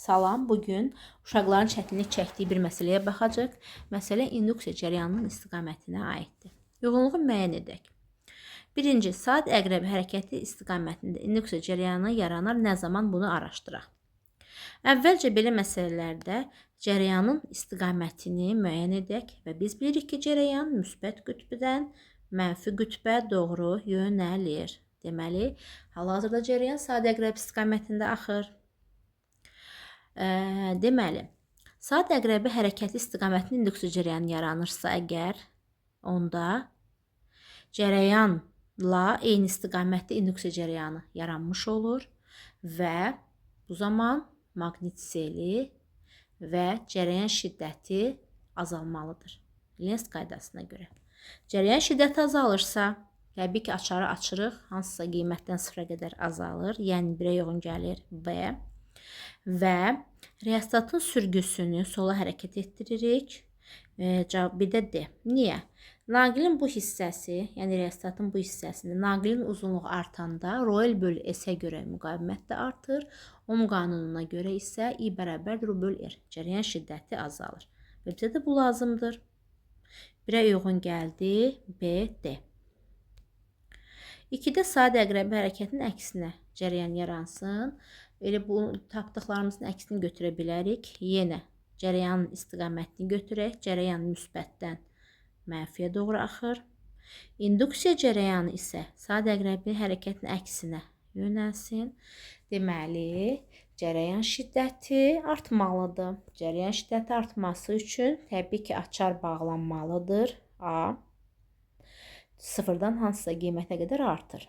Salam, bugün uşaqların çətinlik çəkdiyi bir məsələyə baxacaq. Məsələ induksiya cərəyanının istiqamətinə aiddir. Yoğunluğu müəyyən edək. Birinci, saat əqrəbi hərəkəti istiqamətində induksiya cərəyanı yaranar. Nə zaman bunu araşdıraq? Əvvəlcə belə məsələlərdə cərəyanın istiqamətini müəyyən edək və biz bilirik ki, cərəyan müsbət qütbdən mənfi qütbə doğru yönəlir. Deməli, hal-hazırda cərəyan saat əqrəbi istiqamətində axır. Deməli, saat əqrəbi hərəkəti istiqamətinin induksiya cərəyanı yaranırsa əgər, onda cərəyanla eyni istiqamətdə induksiya cərəyanı yaranmış olur və bu zaman maqnit seli və cərəyan şiddəti azalmalıdır. Lens qaydasına görə. Cərəyan şiddəti azalırsa, təbii ki, açarı açırıq, hansısa qiymətdən sıfıra qədər azalır, yəni 1-ə yoğun gəlir B və reostatın sürgüsünü sola hərəkət etdiririk. Bir də D. Niyə? Naqilin bu hissəsi, yəni reostatın bu hissəsində naqilin uzunluğu artanda Royal bölü S-ə görə müqavimət də artır. Ohm qanununa görə isə I bərabərdir U bölü R. Cərəyan şiddəti azalır. Və bizə də bu lazımdır. 1-ə uyğun gəldi B, D. 2-də saat əqrəbi hərəkətin əksinə cərəyan yaransın. Elə bu tapdıqlarımızın əksini götürə bilərik. Yenə cərəyanın istiqamətini götürək. Cərəyan müsbətdən mənfiyə doğru axır. İnduksiya cərəyanı isə saat əqrəbi hərəkətin əksinə yönəlsin. Deməli, cərəyan şiddəti artmalıdır. Cərəyan şiddəti artması üçün təbii ki, açar bağlanmalıdır. A sıfırdan hansısa qiymətə qədər artır.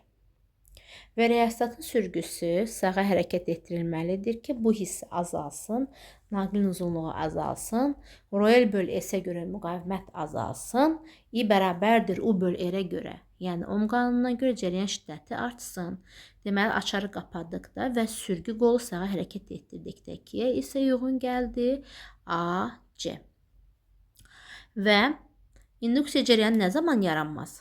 Və reostatın sürgüsü sağa hərəkət etdirilməlidir ki, bu hissə azalsın, naqilin uzunluğu azalsın, Royal bölü S-ə görə müqavimət azalsın, I bərabərdir U bölü R-ə görə, yəni ohm qanununa görə cərəyan şiddəti artsın. Deməli, açarı qapadıqda və sürgü qolu sağa hərəkət etdirdikdə 2-yə isə yoğun gəldi A, C. Və induksiya cərəyanı nə zaman yaranmaz?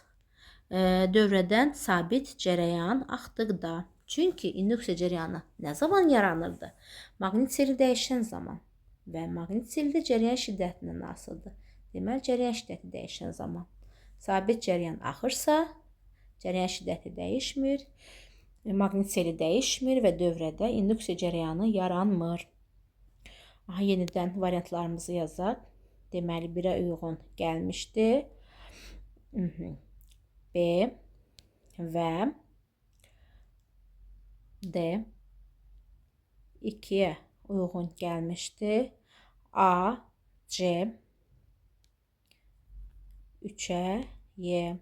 Dövrədən sabit cərəyan axdıqda. Çünki induksiya cərəyanı nə zaman yaranırdı? Maqnit seli dəyişən zaman və maqnit seli də cərəyan şiddətindən asılıdır. Deməli, cərəyan şiddəti dəyişən zaman. Sabit cərəyan axırsa, cərəyan şiddəti dəyişmir, maqnit seli dəyişmir və dövrədə induksiya cərəyanı yaranmır. Yenidən variantlarımızı yazaq. Deməli, 1-ə uyğun gəlmişdi. B və D 2-yə uyğun gəlmişdi. A, C 3-ə Y.